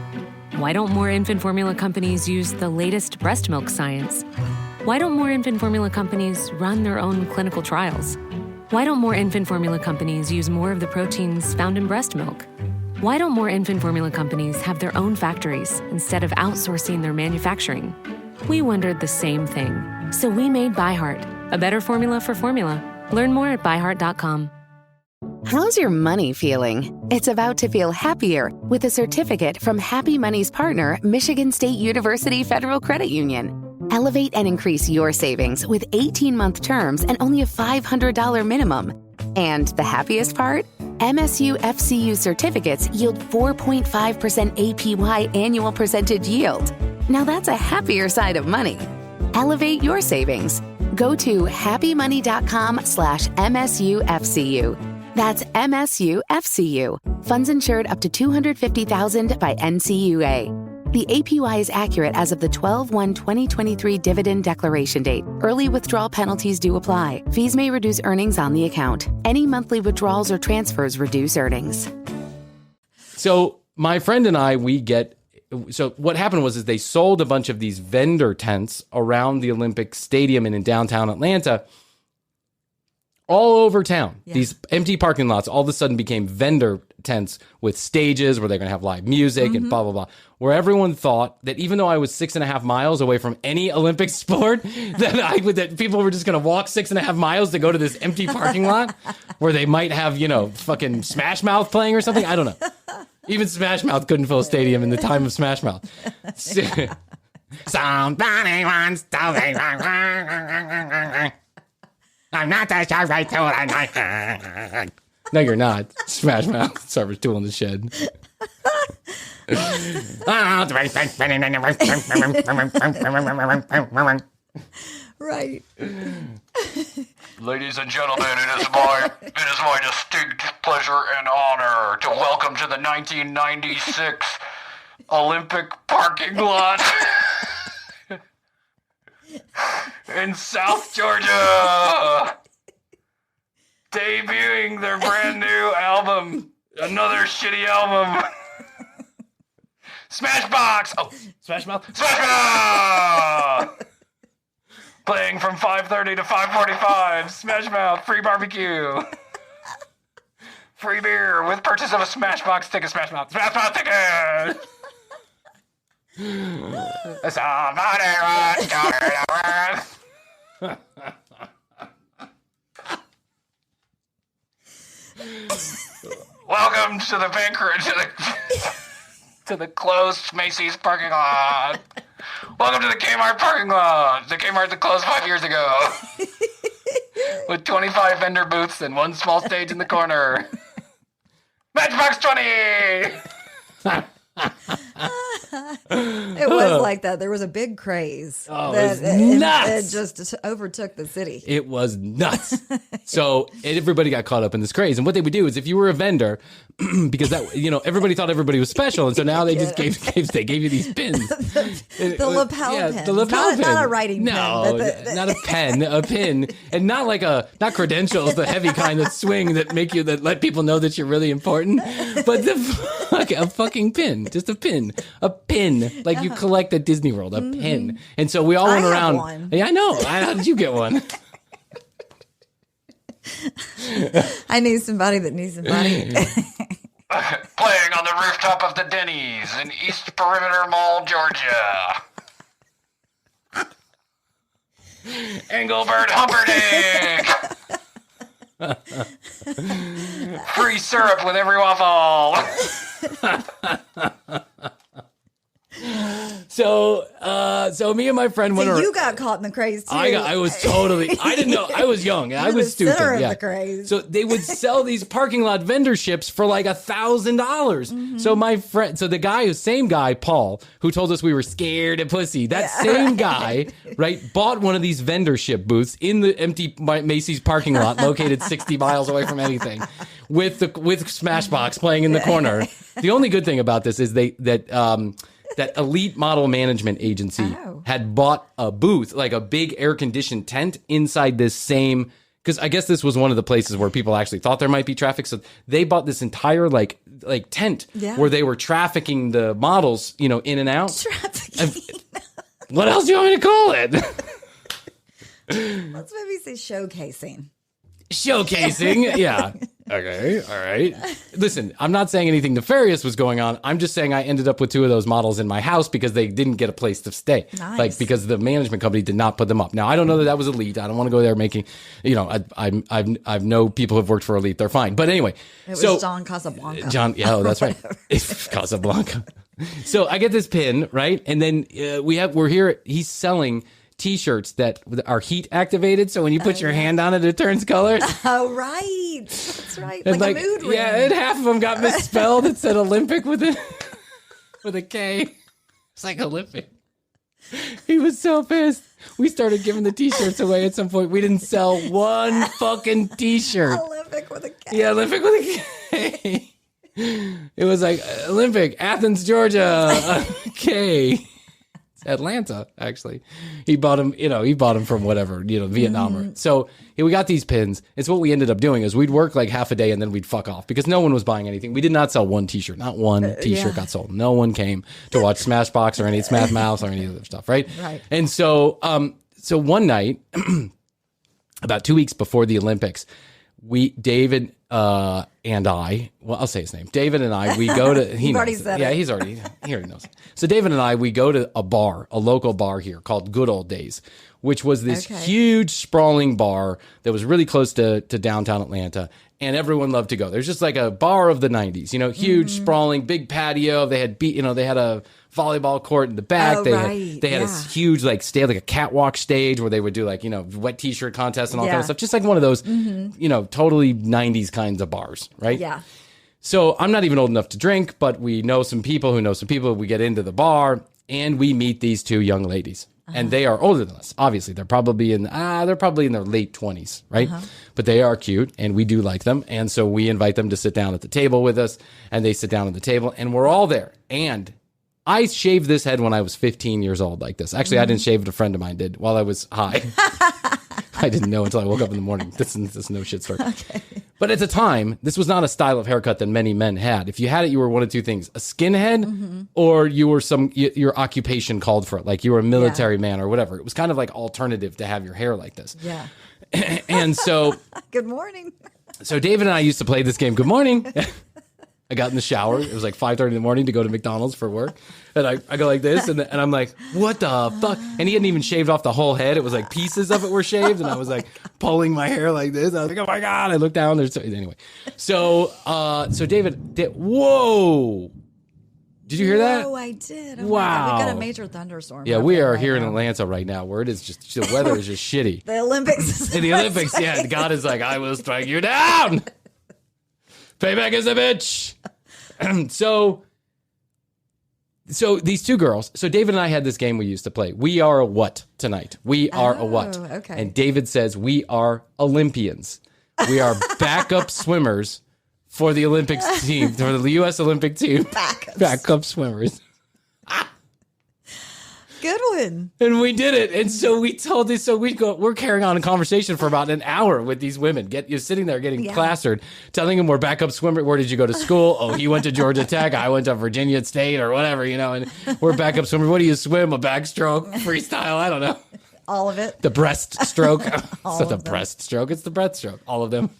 Why don't more infant formula companies use the latest breast milk science? Why don't more infant formula companies run their own clinical trials? Why don't more infant formula companies use more of the proteins found in breast milk? Why don't more infant formula companies have their own factories instead of outsourcing their manufacturing? We wondered the same thing. So we made ByHeart, a better formula for formula. Learn more at byheart.com. How's your money feeling? It's about to feel happier with a certificate from Happy Money's partner, Michigan State University Federal Credit Union. Elevate and increase your savings with 18-month terms and only a $500 minimum. And the happiest part? MSU FCU certificates yield 4.5% APY annual percentage yield. Now that's a happier side of money. Elevate your savings. Go to happymoney.com/MSUFCU. That's MSUFCU. Funds insured up to $250,000 by NCUA. The APY is accurate as of the 12/1/2023 dividend declaration date. Early withdrawal penalties do apply. Fees may reduce earnings on the account. Any monthly withdrawals or transfers reduce earnings. So my friend and I, so what happened was they sold a bunch of these vendor tents around the Olympic Stadium and in downtown Atlanta. All over town, these empty parking lots all of a sudden became vendor tents with stages where they're going to have live music and blah, blah, blah. Where everyone thought that even though I was 6.5 miles away from any Olympic sport, that people were just going to walk 6.5 miles to go to this empty parking lot where they might have, fucking Smash Mouth playing or something. I don't know. Even Smash Mouth couldn't fill a stadium in the time of Smash Mouth. Somebody wants to... I'm not that sharp right tool. No, you're not. Smash Mouth. Server's tool in the shed. Right. Ladies and gentlemen, it is my distinct pleasure and honor to welcome to the 1996 Olympic parking lot in South Georgia, debuting their brand new album, another shitty album, Smashbox. Oh, Smash Mouth. Smash Mouth. Playing from 5:30 to 5:45. Smash Mouth. Free barbecue. Free beer with purchase of a Smashbox ticket. Smash Mouth. Smash Mouth ticket. Somebody wants to welcome to the to the closed Macy's parking lot. Welcome to the Kmart parking lot. The Kmart that closed 5 years ago. With 25 vendor booths and one small stage in the corner. Matchbox 20! It was like that. There was a big craze. Oh, it was nuts. It just overtook the city. It was nuts. So everybody got caught up in this craze. And what they would do is if you were a vendor, because that, everybody thought everybody was special. And so now they just gave you these pins. the lapel pins. The lapel pin. Not a writing pin. No, not a pen, a pin. And not not credentials, the heavy kind that swing that let people know that you're really important. But a fucking pin. Just a pin. A pin. Like you collect at Disney World. A pin. And so we all went around. One. Yeah, I know. How did you get one? I knew somebody that knew somebody. Playing on the rooftop of the Denny's in East Perimeter Mall, Georgia. Engelbert Humperdinck. Free syrup with every waffle. So me and my friend went around. You got caught in the craze too. I didn't know. I was young. I was stupid. Center of yeah. the craze. So they would sell these parking lot vendor ships for like $1,000. So my friend, the same guy, Paul, who told us we were scared of pussy, guy, right, bought one of these vendor ship booths in the empty Macy's parking lot located 60 miles away from anything with Smashbox playing in the corner. The only good thing about this is that Elite Model Management Agency had bought a booth, like a big air-conditioned tent inside this same, because I guess this was one of the places where people actually thought there might be traffic. So they bought this entire like tent where they were trafficking the models, in and out. Trafficking. What else do you want me to call it? Let's maybe say showcasing. Showcasing, yeah. Okay, all right. Listen, I'm not saying anything nefarious was going on. I'm just saying I ended up with 2 of those models in my house because they didn't get a place to stay. Nice. Like, because the management company did not put them up. Now, I don't know that was Elite. I don't want to go there making, I've know people who've worked for Elite. They're fine. But anyway. It was John Casablanca. That's right. Casablanca. So I get this pin, right? And then we're here. He's selling T-shirts that are heat activated, so when you put your hand on it, it turns colors. Oh, right. That's right. And like a mood ring. Yeah, and half of them got misspelled. It said Olympic with a K. It's like Olympic. He was so pissed. We started giving the T-shirts away at some point. We didn't sell one fucking T-shirt. Olympic with a K. Yeah, Olympic with a K. It was like Olympic, Athens, Georgia, K. Atlanta, actually. He bought them from whatever, Vietnamer. So we got these pins. It's what we ended up doing is we'd work like half a day and then we'd fuck off because no one was buying anything. We did not sell one T-shirt. Not one T-shirt got sold. No one came to watch Smashbox or any Smash Mouth or any other stuff, right? Right. And so one night, about 2 weeks before the Olympics, David and I, well, I'll say his name. David and I, we go to, he already knows said it. Yeah, it. he already knows. So David and I, we go to a local bar here called Good Old Days, which was this huge sprawling bar that was really close to downtown Atlanta. And everyone loved to go. There's just like a bar of the 90s, huge, sprawling, big patio. They had they had a volleyball court in the back. They had a huge like a catwalk stage where they would do like, wet T-shirt contests and all kind of stuff. Just like one of those, totally 90s kinds of bars, right? Yeah. So I'm not even old enough to drink, but we know some people who know some people. We get into the bar and we meet these 2 young ladies. And they are older than us. Obviously, they're probably in their late 20s, right? But they are cute, and we do like them. And so we invite them to sit down at the table with us, and they sit down at the table, and we're all there. And I shaved this head when I was 15 years old like this. Actually, I didn't shave it. A friend of mine did while I was high. I didn't know until I woke up in the morning. This is no shit story. Okay. But at the time, this was not a style of haircut that many men had. If you had it, you were one of 2 things: a skinhead, or you were your occupation called for it, like you were a military man or whatever. It was kind of like alternative to have your hair like this. Yeah. And so, good morning. So David and I used to play this game. Good morning. I got in the shower. It was like 5:30 in the morning to go to McDonald's for work. And I go like this, and I'm like, what the fuck? And he hadn't even shaved off the whole head. It was like pieces of it were shaved, and I was like pulling my hair like this. I was like, oh my God. I looked down. Anyway. So David, whoa. Did you hear that? Oh, I did. Oh, wow. We got a major thunderstorm. Yeah, we are here in Atlanta right now where it is just, the weather is just shitty. The Olympics. The Olympics, yeah. God is like, I will strike you down. Payback is a bitch. So So these two girls, so David and I had this game we used to play. We are a what tonight? We are a what? Okay. And David says we are Olympians. We are backup swimmers for the Olympics team, for the U.S. Olympic team. Backup swimmers. Good one. And we did it. And so we told this, so we're carrying on a conversation for about an hour with these women. You're sitting there getting plastered, telling them we're backup swimmer. Where did you go to school? Oh, he went to Georgia Tech. I went to Virginia State or whatever, and we're backup swimmer. What do you swim? A backstroke, freestyle? I don't know. All of it. The breaststroke. It's not the breaststroke. It's the breaststroke. All of them.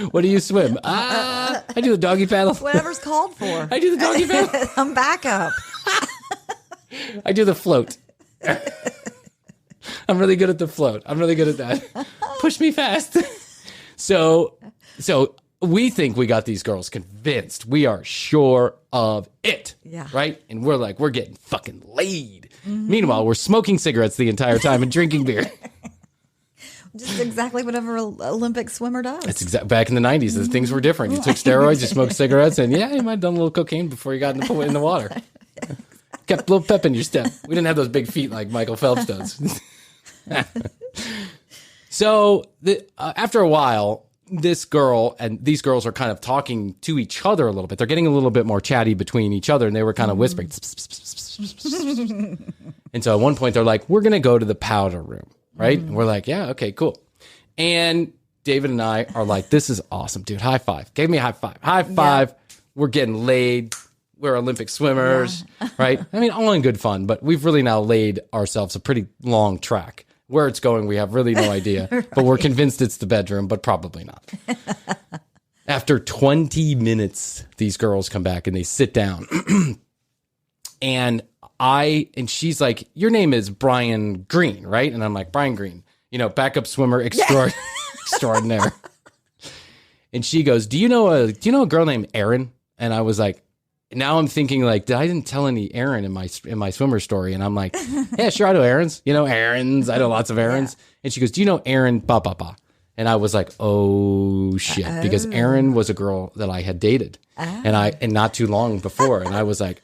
What do you swim? I do the doggy paddle. Whatever's called for. I do the doggy paddle. I'm backup. I do the float. I'm really good at the float. I'm really good at that. Push me fast. So we think we got these girls convinced. We are sure of it. Yeah. Right? And we're like, we're getting fucking laid. Mm-hmm. Meanwhile, we're smoking cigarettes the entire time and drinking beer. Just exactly whatever Olympic swimmer does. It's back in the 90s. Things were different. You took steroids, you smoked cigarettes, and you might have done a little cocaine before you got in the water. Kept a little pep in your step. We didn't have those big feet like Michael Phelps does. So after a while, this girl and these girls are kind of talking to each other a little bit. They're getting a little bit more chatty between each other, and they were kind of whispering. And so at one point, they're like, we're going to go to the powder room, right? And we're like, yeah, okay, cool. And David and I are like, this is awesome, dude. High five. Gave me a high five. High five. Yeah. We're getting laid. We're Olympic swimmers, right? I mean, all in good fun, but we've really now laid ourselves a pretty long track. Where it's going, we have really no idea, right. But we're convinced it's the bedroom, but probably not. After 20 minutes, these girls come back and they sit down. and she's like, your name is Brian Green, right? And I'm like, Brian Green, backup swimmer extraordinaire. And she goes, do you know a girl named Erin? And I was like, now I'm thinking like, I didn't tell any Aaron in my swimmer story. And I'm like, yeah, sure. I know Aaron's, Aaron's. I know lots of Aaron's. Yeah. And she goes, do you know Aaron? Ba, ba, ba. And I was like, oh shit. Because Aaron was a girl that I had dated and not too long before. And I was like,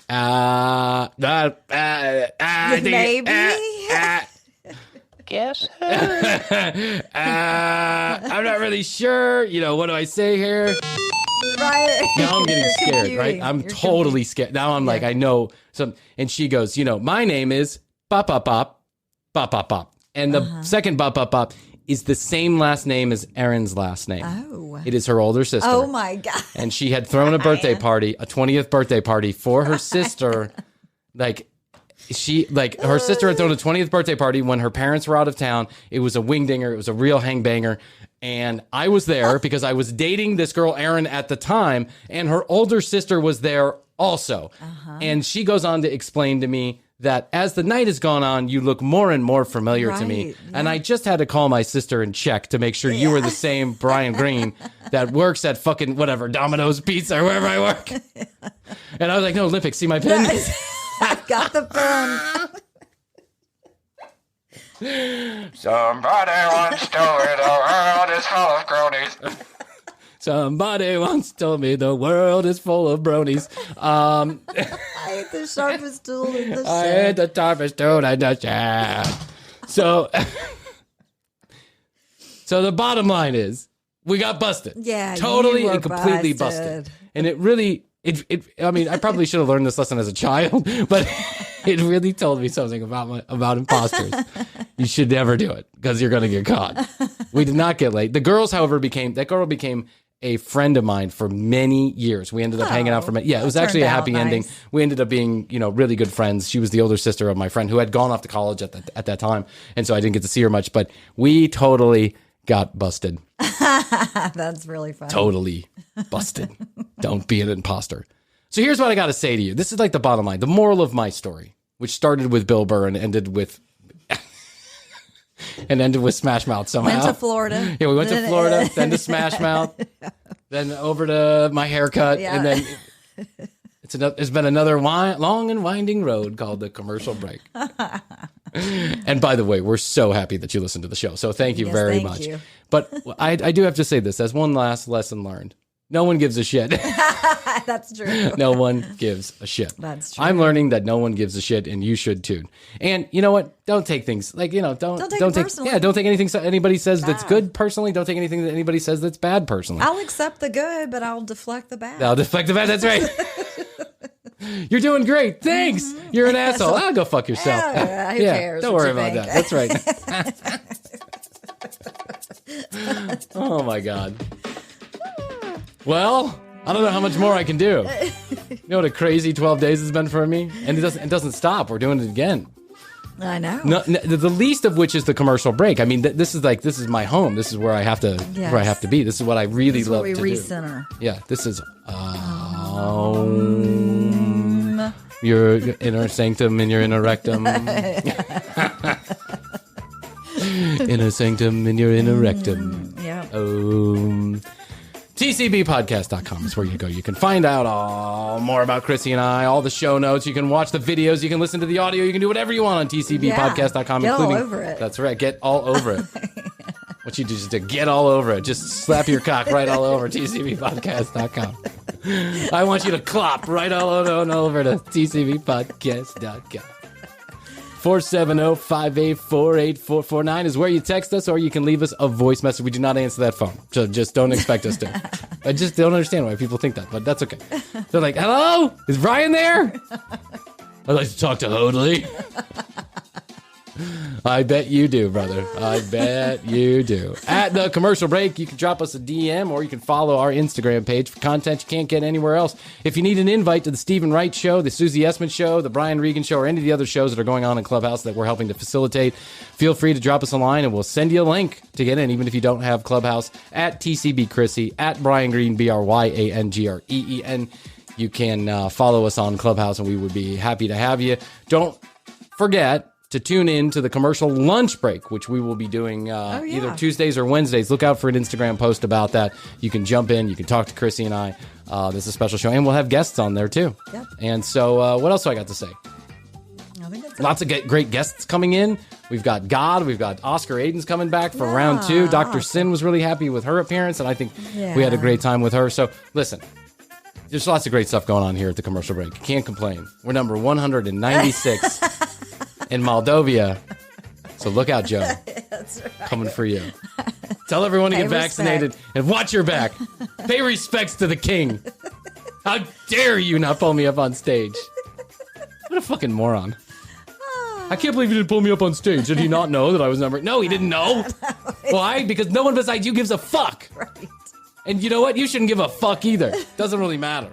maybe. Guess I'm not really sure. What do I say here? Right. Now I'm getting scared, right? I'm totally scared. Now I'm like, I know some. And she goes, my name is Bop, Bop, Bop, Bop, Bop, Bop. And the second Bop, Bop, Bop is the same last name as Erin's last name. Oh. It is her older sister. Oh, my God. And she had thrown a birthday party, a 20th birthday party for her sister. Her sister had thrown a 20th birthday party when her parents were out of town. It was a wingdinger. It was a real hangbanger. And I was there because I was dating this girl, Erin, at the time. And her older sister was there also. And she goes on to explain to me that as the night has gone on, you look more and more familiar to me. Yeah. And I just had to call my sister and check to make sure you were the same Brian Green that works at fucking whatever, Domino's Pizza or wherever I work. And I was like, no, Olympics, see my pen? I've got the pen. Somebody once told me the world is full of cronies. Somebody once told me the world is full of bronies. I ate the sharpest tool in the shed. I ate the sharpest tool in the shed. So the bottom line is, we got busted. Yeah, totally and completely busted. And it really, I mean, I probably should have learned this lesson as a child, but it really told me something about imposters. You should never do it because you're going to get caught. We did not get late. The girls, however, became a friend of mine for many years. We ended up hanging out for many. Yeah, it was actually a happy ending. We ended up being, really good friends. She was the older sister of my friend who had gone off to college at that time, and so I didn't get to see her much. But we totally got busted. That's really funny. Totally busted. Don't be an imposter. So here's what I got to say to you. This is like the bottom line. The moral of my story, which started with Bill Burr and ended with Smash Mouth somehow. Went to Florida. Yeah, we went to Florida, then to Smash Mouth, then over to my haircut, and then it's been another long and winding road called the commercial break. And by the way, we're so happy that you listened to the show. So thank you very much. You. But I do have to say this as one last lesson learned. No one gives a shit. That's true. No one gives a shit. That's true. I'm learning that no one gives a shit, and you should too. And you know what? Don't take things like, don't take personally. don't take anything anybody says that's good personally. Don't take anything that anybody says that's bad personally. I'll accept the good, but I'll deflect the bad. That's right. You're doing great. Thanks. You're an asshole. I'll go fuck yourself. Who cares? Don't worry about that. That's right. Oh my God. Well, I don't know how much more I can do. You know what a crazy 12 days has been for me? And it doesn't stop. We're doing it again. I know. No, the least of which is the commercial break. I mean, this is my home. This is where I have to be. This is what I really love to do. Recenter. Yeah, this is your inner sanctum and your inner rectum. Inner sanctum and your inner rectum. Yeah. TCBpodcast.com is where you go. You can find out all more about Krissy and I, all the show notes. You can watch the videos. You can listen to the audio. You can do whatever you want on TCBpodcast.com. Get all over it. That's right. Get all over it. What you do is to get all over it. Just slap your cock right all over TCBpodcast.com. I want you to clop right all over to TCBpodcast.com. 470-584-8449 is where you text us, or you can leave us a voice message. We do not answer that phone. So just don't expect us to. I just don't understand why people think that, but that's okay. They're like, hello? Is Bryan there? I'd like to talk to Hoadley. I bet you do, brother. I bet you do. At the commercial break, you can drop us a DM, or you can follow our Instagram page for content you can't get anywhere else. If you need an invite to the Stephen Wright Show, the Susie Essman Show, the Brian Regan Show, or any of the other shows that are going on in Clubhouse that we're helping to facilitate, feel free to drop us a line, and we'll send you a link to get in, even if you don't have Clubhouse, at TCB Krissy, at Bryan Green, BryanGreen. You can follow us on Clubhouse, and we would be happy to have you. Don't forget to tune in to the commercial lunch break, which we will be doing either Tuesdays or Wednesdays. Look out for an Instagram post about that. You can jump in. You can talk to Krissy and I. There's a special show, and we'll have guests on there too. Yep. And so what else do I got to say? I think that's Lots of great guests coming in. We've got God. We've got Oscar Aiden's coming back for round 2. Dr. Sin was really happy with her appearance, and I think we had a great time with her. So listen, there's lots of great stuff going on here at the commercial break. You can't complain. We're number 196 in Moldova. So look out, Joe. That's right. Coming for you. Tell everyone to get vaccinated and watch your back. Pay respects to the king. How dare you not pull me up on stage? What a fucking moron. I can't believe you didn't pull me up on stage. Did he not know that I was number... No, he didn't know. Why? Because no one besides you gives a fuck. Right. And you know what? You shouldn't give a fuck either. Doesn't really matter.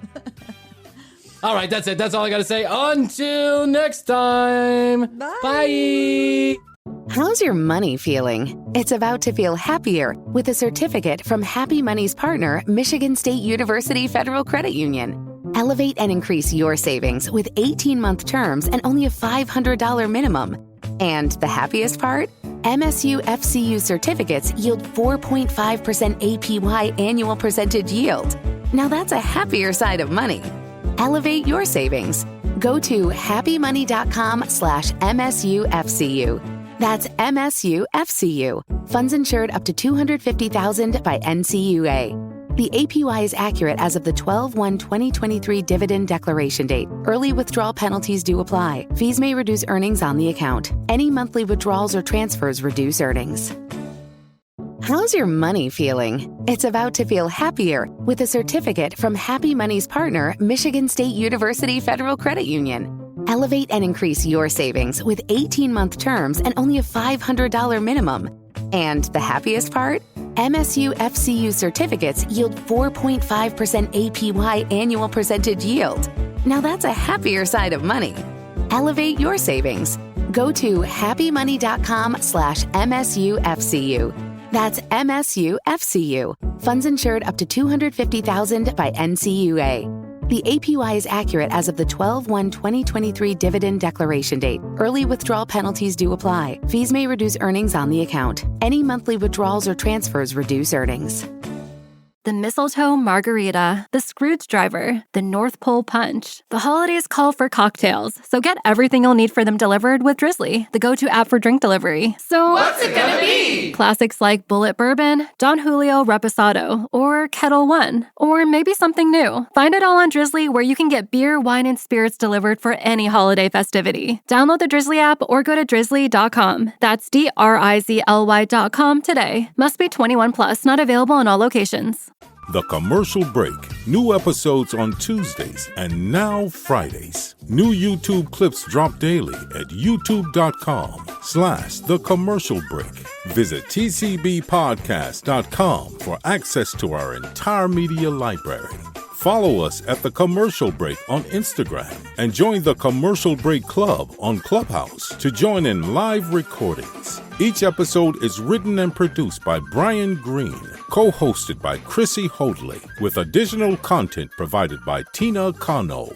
All right, that's it. That's all I got to say. Until next time. Bye. How's your money feeling? It's about to feel happier with a certificate from Happy Money's partner, Michigan State University Federal Credit Union. Elevate and increase your savings with 18-month terms and only a $500 minimum. And the happiest part? MSU FCU certificates yield 4.5% APY annual percentage yield. Now that's a happier side of money. Elevate your savings. Go to happymoney.com/MSUFCU. That's MSUFCU. Funds insured up to $250,000 by NCUA. The APY is accurate as of the 12/1/2023 dividend declaration date. Early withdrawal penalties do apply. Fees may reduce earnings on the account. Any monthly withdrawals or transfers reduce earnings. How's your money feeling? It's about to feel happier with a certificate from Happy Money's partner, Michigan State University Federal Credit Union. Elevate and increase your savings with 18-month terms and only a $500 minimum. And the happiest part? MSU FCU certificates yield 4.5% APY annual percentage yield. Now that's a happier side of money. Elevate your savings. Go to happymoney.com/MSUFCU. That's MSUFCU. Funds insured up to $250,000 by NCUA. The APY is accurate as of the 12/1/2023 dividend declaration date. Early withdrawal penalties do apply. Fees may reduce earnings on the account. Any monthly withdrawals or transfers reduce earnings. the mistletoe margarita, the Scrooge driver, the North Pole punch. The holidays call for cocktails, so get everything you'll need for them delivered with Drizzly, the go-to app for drink delivery. So What's it gonna be? Classics like Bullet Bourbon, Don Julio Reposado, or Kettle One, or maybe something new. Find it all on Drizzly, where you can get beer, wine, and spirits delivered for any holiday festivity. Download the Drizzly app or go to drizzly.com. That's DRIZLY.com today. Must be 21 plus, not available in all locations. The Commercial Break. New episodes on Tuesdays and now Fridays. New YouTube clips drop daily at youtube.com/The Commercial Break. Visit tcbpodcast.com for access to our entire media library. Follow us at The Commercial Break on Instagram and join the Commercial Break Club on Clubhouse to join in live recordings. Each episode is written and produced by Brian Green, co-hosted by Krissy Hoadley, with additional content provided by Tina Cano.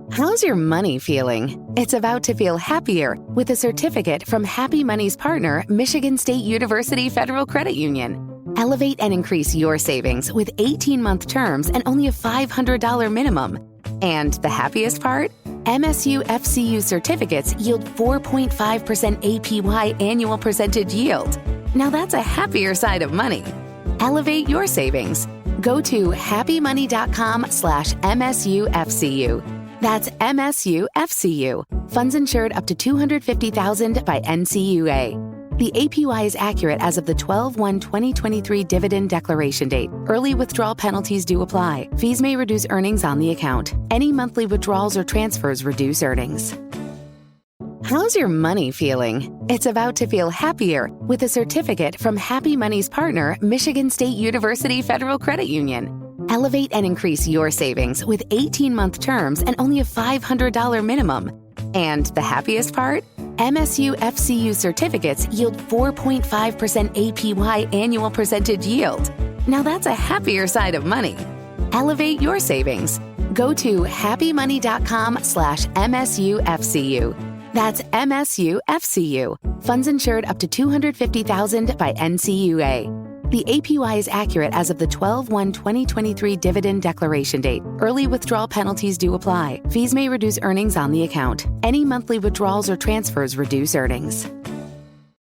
How's your money feeling? It's about to feel happier with a certificate from Happy Money's partner, Michigan State University Federal Credit Union. Elevate and increase your savings with 18-month terms and only a $500 minimum. And the happiest part? MSU FCU certificates yield 4.5% APY annual percentage yield. Now that's a happier side of money. Elevate your savings. Go to happymoney.com/MSUFCU. That's MSUFCU. Funds insured up to $250,000 by NCUA. The APY is accurate as of the 12/1/2023 dividend declaration date. Early withdrawal penalties do apply. Fees may reduce earnings on the account. Any monthly withdrawals or transfers reduce earnings. How's your money feeling? It's about to feel happier with a certificate from Happy Money's partner, Michigan State University Federal Credit Union. Elevate and increase your savings with 18-month terms and only a $500 minimum. And the happiest part? MSU FCU certificates yield 4.5% APY annual percentage yield. Now that's a happier side of money. Elevate your savings. Go to happymoney.com/MSUFCU. That's MSUFCU. Funds insured up to $250,000 by NCUA. The APY is accurate as of the 12/1/2023 dividend declaration date. Early withdrawal penalties do apply. Fees may reduce earnings on the account. Any monthly withdrawals or transfers reduce earnings.